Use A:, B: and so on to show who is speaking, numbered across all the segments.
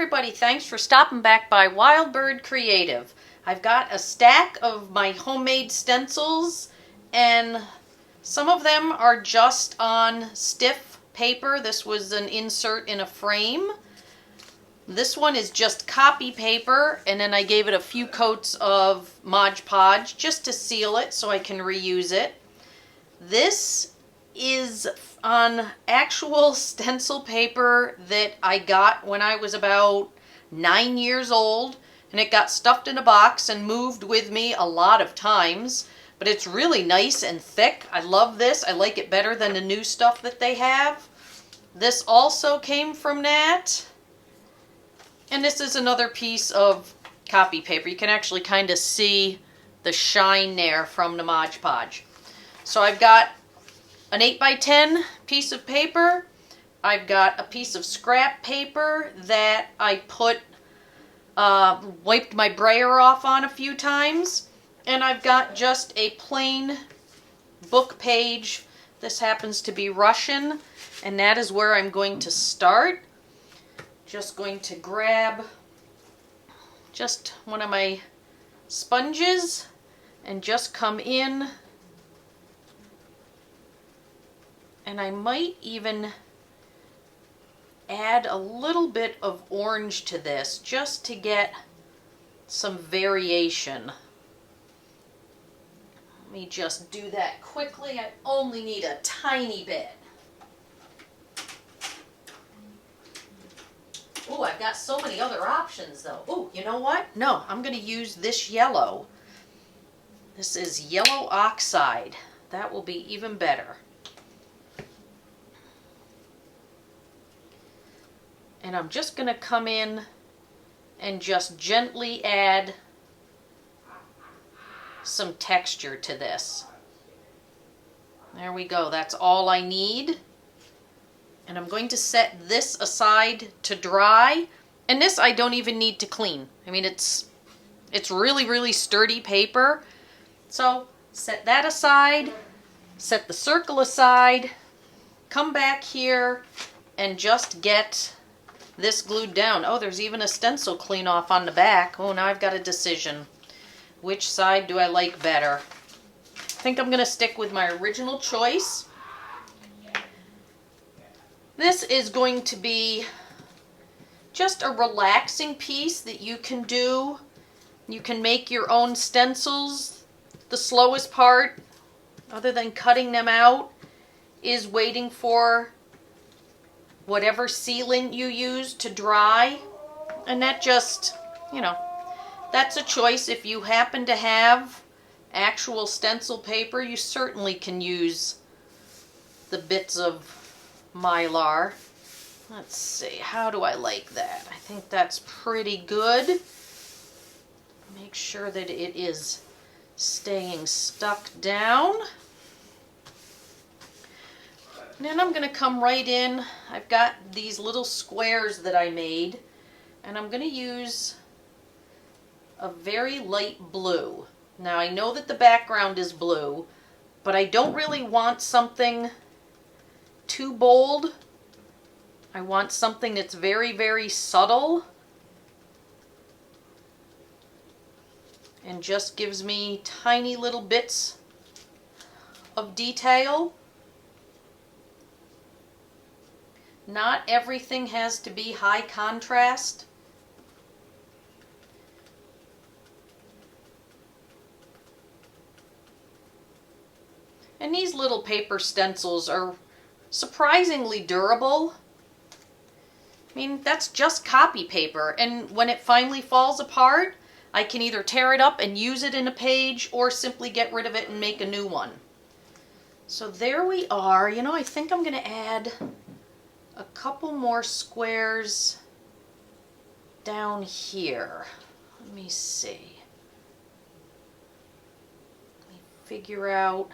A: everybody, thanks for stopping back by Wild Bird Creative. I've got a stack of my homemade stencils, and some of them are just on stiff paper. This was an insert in a frame. This one is just copy paper, and then I gave it a few coats of Modge Podge just to seal it so I can reuse it. This is on actual stencil paper that I got when I was about 9 years old, and it got stuffed in a box and moved with me a lot of times, but it's really nice and thick. I love this. I like it better than the new stuff that they have. This also came from Nat, and this is another piece of copy paper. You can actually kind of see the shine there from the Modge Podge. So I've got an 8x10 piece of paper. I've got a piece of scrap paper that I wiped my brayer off on a few times. And I've got just a plain book page. This happens to be Russian, and that is where I'm going to start. Just going to grab just one of my sponges and just come in. And I might even add a little bit of orange to this just to get some variation. Let me just do that quickly. I only need a tiny bit. Oh, I've got so many other options though. Oh, you know what? No, I'm going to use this yellow. This is yellow oxide. That will be even better. And I'm just going to come in and just gently add some texture to this. There we go. That's all I need. And I'm going to set this aside to dry. And this I don't even need to clean. I mean, it's really, really sturdy paper. So set that aside, set the circle aside, come back here and just get this glued down. Oh, there's even a stencil clean off on the back. Oh, now I've got a decision. Which side do I like better? I think I'm going to stick with my original choice. This is going to be just a relaxing piece that you can do. You can make your own stencils. The slowest part, other than cutting them out, is waiting for whatever sealant you use to dry. And that just, you know, that's a choice. If you happen to have actual stencil paper, you certainly can use the bits of Mylar. Let's see, how do I like that? I think that's pretty good. Make sure that it is staying stuck down. And then I'm going to come right in. I've got these little squares that I made, and I'm going to use a very light blue. Now I know that the background is blue, but I don't really want something too bold. I want something that's very, very subtle and just gives me tiny little bits of detail. Not everything has to be high contrast. And these little paper stencils are surprisingly durable. I mean, that's just copy paper, and when it finally falls apart, I can either tear it up and use it in a page or simply get rid of it and make a new one. So there we are. You know, I think I'm going to add a couple more squares down here. Let me see. Let me figure out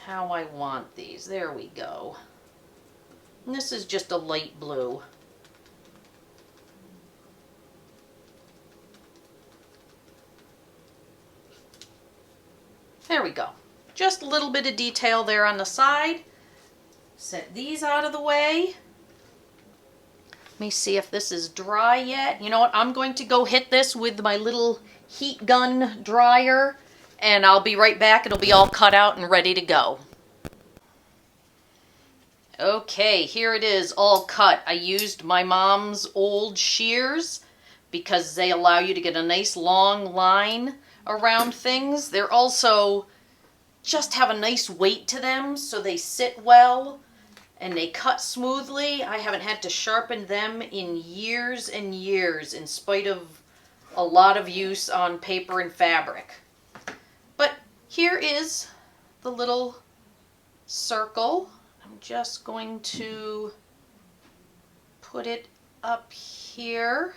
A: how I want these. There we go. And this is just a light blue. There we go. Just a little bit of detail there on the side. Set these out of the way. Let me see if this is dry yet. You know what? I'm going to go hit this with my little heat gun dryer, and I'll be right back. It'll be all cut out and ready to go. Okay, here it is, all cut. I used my mom's old shears because they allow you to get a nice long line around things. They're also just have a nice weight to them, so they sit well and they cut smoothly. I haven't had to sharpen them in years and years, in spite of a lot of use on paper and fabric. But here is the little circle. I'm just going to put it up here.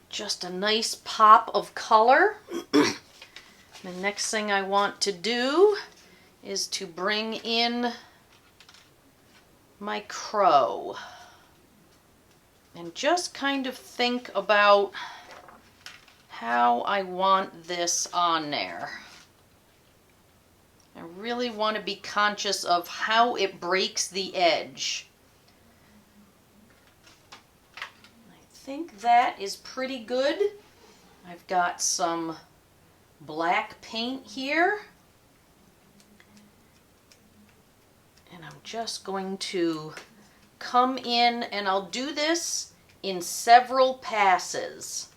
A: Just a nice pop of color. The next thing I want to do is to bring in my crow and just kind of think about how I want this on there. I really want to be conscious of how it breaks the edge. I think that is pretty good. I've got some black paint here, and I'm just going to come in, and I'll do this in several passes.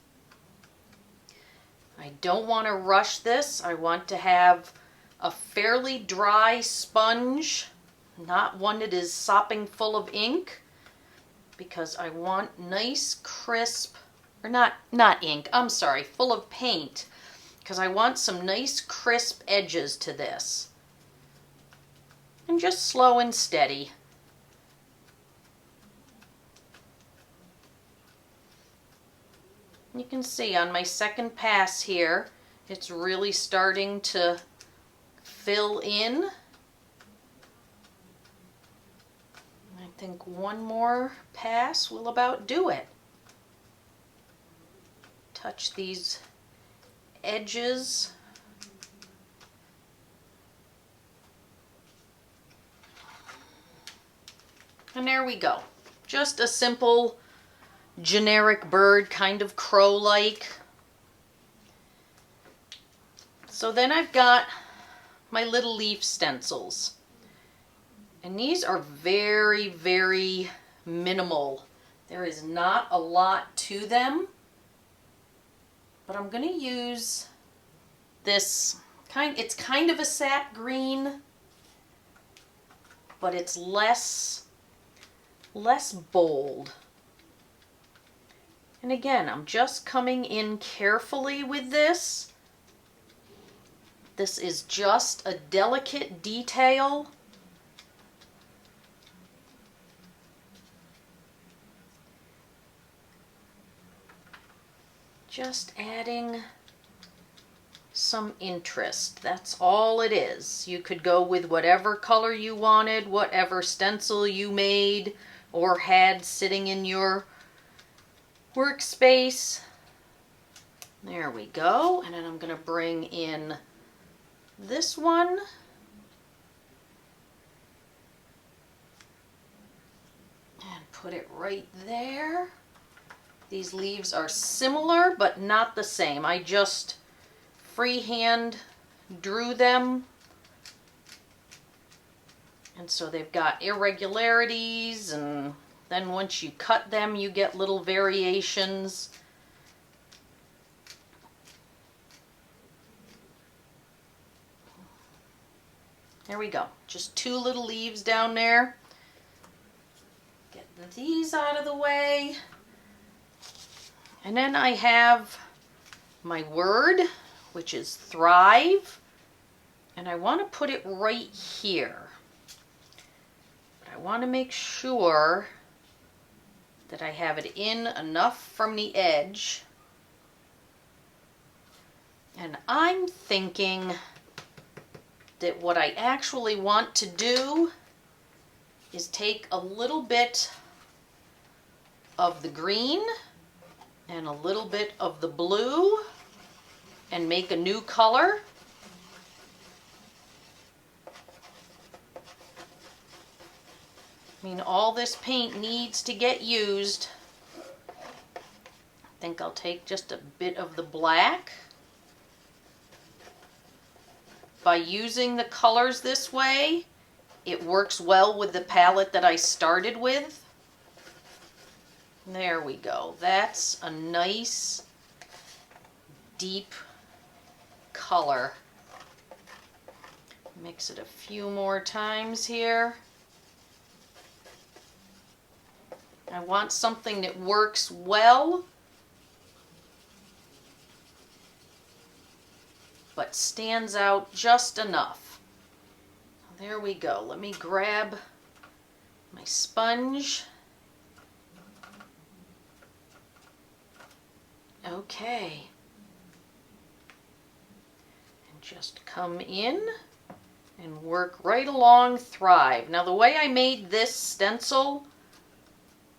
A: I don't want to rush this. I want to have a fairly dry sponge, not one that is sopping full of ink, because I want nice crisp, or not ink, I'm sorry, full of paint, because I want some nice crisp edges to this. And just slow and steady. You can see on my second pass here, it's really starting to fill in. I think one more pass will about do it. Touch these edges. And there we go. Just a simple generic bird, kind of crow-like. So then I've got my little leaf stencils. And these are very, very minimal. There is not a lot to them. But I'm going to use this it's kind of a sap green, but it's less bold. And again, I'm just coming in carefully with this. This is just a delicate detail. Just adding some interest. That's all it is. You could go with whatever color you wanted, whatever stencil you made or had sitting in your workspace. There we go. And then I'm going to bring in this one. And put it right there. These leaves are similar, but not the same. I just freehand drew them. And so they've got irregularities, and then once you cut them, you get little variations. There we go. Just two little leaves down there. Get these out of the way. And then I have my word, which is thrive, and I want to put it right here. But I want to make sure that I have it in enough from the edge. And I'm thinking that what I actually want to do is take a little bit of the green and a little bit of the blue and make a new color. I mean, all this paint needs to get used. I think I'll take just a bit of the black. By using the colors this way, it works well with the palette that I started with. There we go. That's a nice, deep color. Mix it a few more times here. I want something that works well, but stands out just enough. There we go. Let me grab my sponge. Okay. And just come in and work right along Thrive. Now the way I made this stencil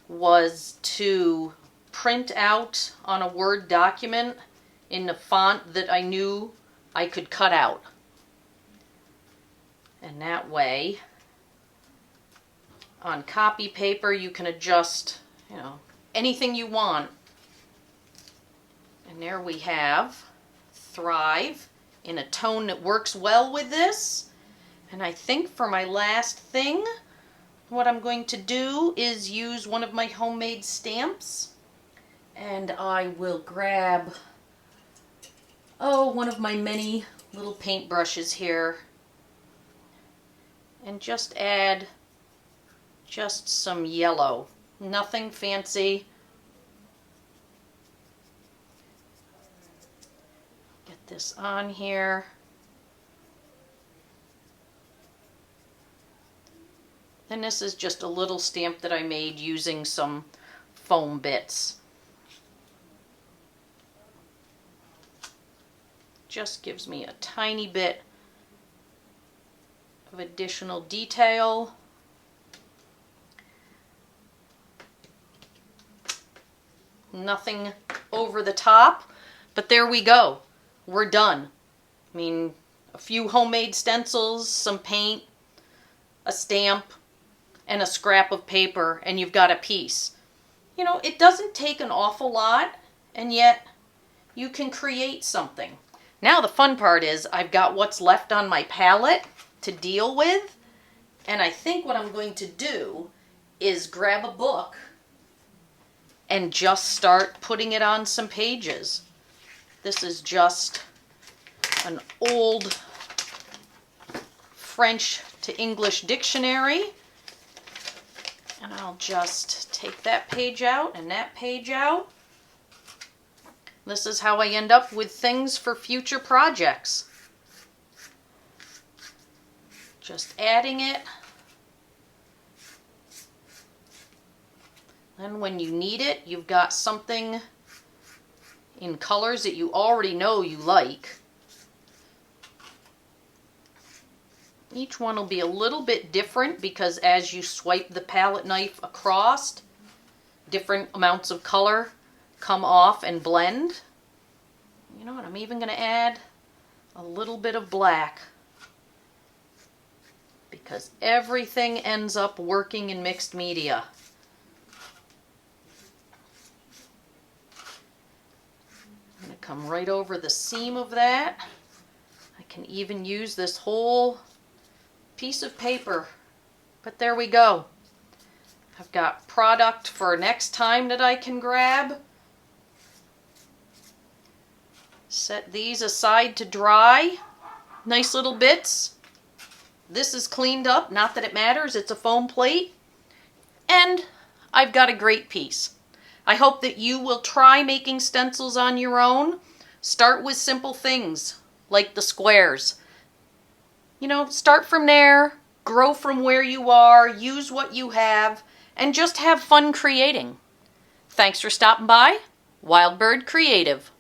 A: was to print out on a Word document in the font that I knew I could cut out. And that way, on copy paper, you can adjust, anything you want. And there we have Thrive in a tone that works well with this. And I think for my last thing, what I'm going to do is use one of my homemade stamps. And I will grab, one of my many little paint brushes here. And just add just some yellow. Nothing fancy. Get this on here. And this is just a little stamp that I made using some foam bits. Just gives me a tiny bit of additional detail. Nothing over the top, but there we go. We're done. I mean, a few homemade stencils, some paint, a stamp, and a scrap of paper, and you've got a piece. It doesn't take an awful lot, and yet you can create something. Now the fun part is I've got what's left on my palette to deal with, and I think what I'm going to do is grab a book and just start putting it on some pages. This is just an old French to English dictionary, and I'll just take that page out and that page out. This is how I end up with things for future projects. Just adding it. Then when you need it, you've got something in colors that you already know you like. Each one will be a little bit different because as you swipe the palette knife across, different amounts of color come off and blend. You know what, I'm even going to add a little bit of black because everything ends up working in mixed media. I'm going to come right over the seam of that. I can even use this whole piece of paper, but there we go. I've got product for next time that I can grab. Set these aside to dry. Nice little bits. This is cleaned up, not that it matters, it's a foam plate. And I've got a great piece. I hope that you will try making stencils on your own. Start with simple things like the squares. Start from there, grow from where you are, use what you have, and just have fun creating. Thanks for stopping by. Wild Bird Creative.